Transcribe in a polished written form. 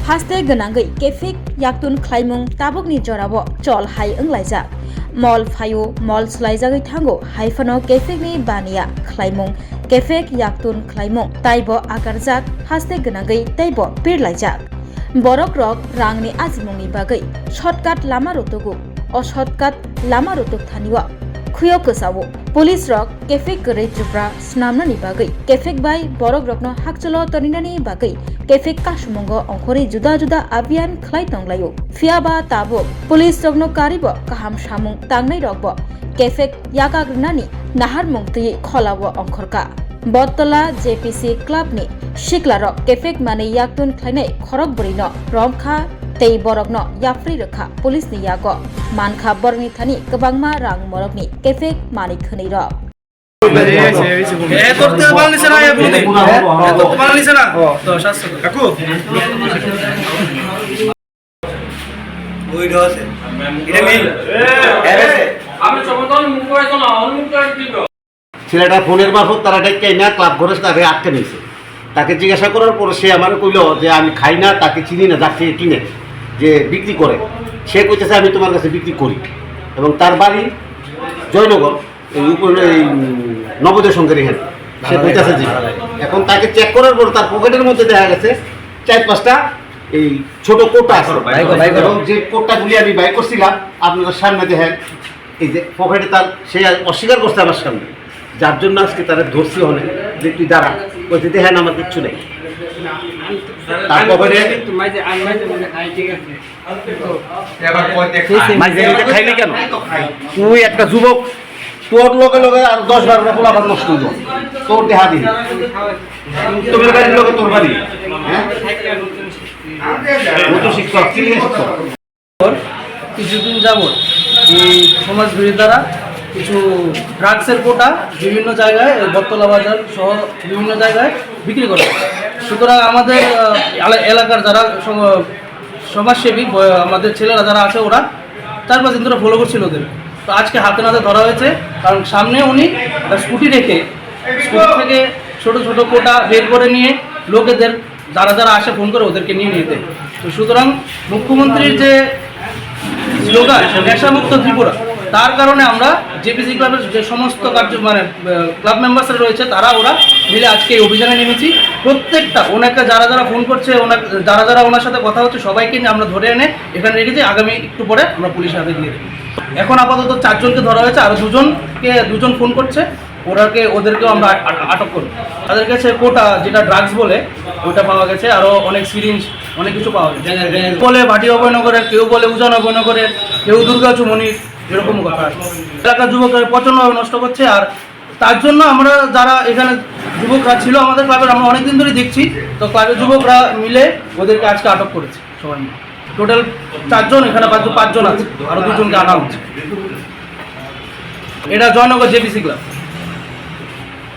haste ganangai kefik yaktun khlaimung tabukni jorabo chol hai anglaijak mol phayo mol slaijagai thango haifano kefik ni bania khlaimung kefik yaktun khlaimung taibo akarjak haste ganangai taibo pirlaijak borok rok rangni ajimungni bagai shortcut lama rotogu o shortcut lama rotok thaniwa खुयो कसावो police रक केफेक गरै जुब्रा स्नामनानि बागै केफेक bye बरक रकनो हाकचलो तनिनानि बागै केफेक कासुमंग अंखरि जुदा जुदा अभियान खलाय तंगलायो फियाबा Tabo police रकनो कारिबो काहाम सामुं तांनाय रकबो केफेक याकाग्रनानि नाहार मुंगतयै खलावो अंखरका Battala JPC क्लाबनि सिक्लारक केफेक माने याकतुन खलायनाय खरक बरिनो रमखा tei borokno yapri rekha police ni yago mankha borni thani kebangma rang morokni kefek mani khani rok torte balni sana ya bune torte balni sana to 700 কাকু ওই রসে এটা নেই এরেছে আমি চমৎকার মুখ করে তো না অনুমতি করে দিব ছেলেটা ফোনের মারফত তারা ডেকে না ক্লাব ঘরে তাকে আটকে নিয়েছে তাকে জিজ্ঞাসা করার পর সে আমার কইল যে আমি খাই না তাকে চিনি না যাকে কিনে যে বিক্রি করে সে কইতেছে আমি তোমার কাছে বিক্রি করি এবং তার বাড়ি জয়নগর এই উপরে এই নবোদয় সংঘের এখানে সে কইতেছে যে এখন তাকে চেক করার পর তার পকেটের মধ্যে দেখা গেছে 4-5টা এই ছোট কোটা আছে এবং যে কোটাগুলি আমি বাই করছিলাম আপনাদের সামনে দেখেন এই যে পকেটে তার সে অস্বীকার করছে আমার সামনে যার জন্য আজকে তারা ধরছি অনেক যে তুই দাঁড়া কইতে দেখেন আমার কিচ্ছু নেই খাইলে কেন তুই একটা যুবক তোর লোকে লোকে আর 10-12টা পোলাপান নষ্ট হইল তোর দেহা দিবি তোর বাড়ির লোকে তোর বাড়ি হ্যাঁ শিক্ষক কিছুদিন যাবত এই সমাজ বিরোধীরা কিছু ড্রাগসের কোটা বিভিন্ন জায়গায় বটতলা বাজার সহ বিভিন্ন জায়গায় বিক্রি করে সুতরাং আমাদের এলাকার যারা সমাজসেবী আমাদের ছেলেরা যারা আছে ওরা 4-5 দিন ধরে ফলো করছিল ওদের তো আজকে হাতে নাতে ধরা হয়েছে কারণ সামনে উনি স্কুটি রেখে স্কুটি থেকে ছোট ছোট কোটা বের করে নিয়ে লোকেদের যারা যারা আসে ফোন করে ওদেরকে নিয়ে নিতে তো সুতরাং মুখ্যমন্ত্রীর যে স্লোগান নেশামুক্ত ত্রিপুরা তার কারণে আমরা জেপিসি ক্লাবের যে সমস্ত মানে ক্লাব মেম্বার্সরা রয়েছে তারা ওরা মিলে আজকে এই অভিযানে নেমেছি প্রত্যেকটা ওনাকে যারা যারা ফোন করছে যারা যারা ওনার সাথে কথা হচ্ছে সবাইকে নিয়ে আমরা ধরে এনে এখানে রেখেছি আগামী একটু পরে আমরা পুলিশের হাতে দিয়ে দেবো এখন আপাতত 4 জনকে ধরা হয়েছে আরও দুজন ফোন করছে ওদেরকেও আমরা আটক করব তাদের কাছে কোটা যেটা ড্রাগস বলে ওইটা পাওয়া গেছে আরও অনেক সিরিঞ্জ অনেক কিছু পাওয়া গেছে বলে ভাটি অভয়নগরের কেউ বলে উজান অভয়নগরের কেউ দুর্গা চুমনির এরকম কথা এলাকার যুবকরা প্রচণ্ডভাবে নষ্ট করছে আর তার জন্য আমরা যারা এখানে যুবকরা ছিল আমাদের ক্লাবের আমরা অনেকদিন ধরে দেখছি তো ক্লাবের যুবকরা মিলে ওদেরকে আজকে আটক করেছে সবাই মিলে টোটাল 4 জন এখানে 5 জন আছে আরও 2 জনকে আনা হচ্ছে এটা জয়নগর জেপিসি ক্লাব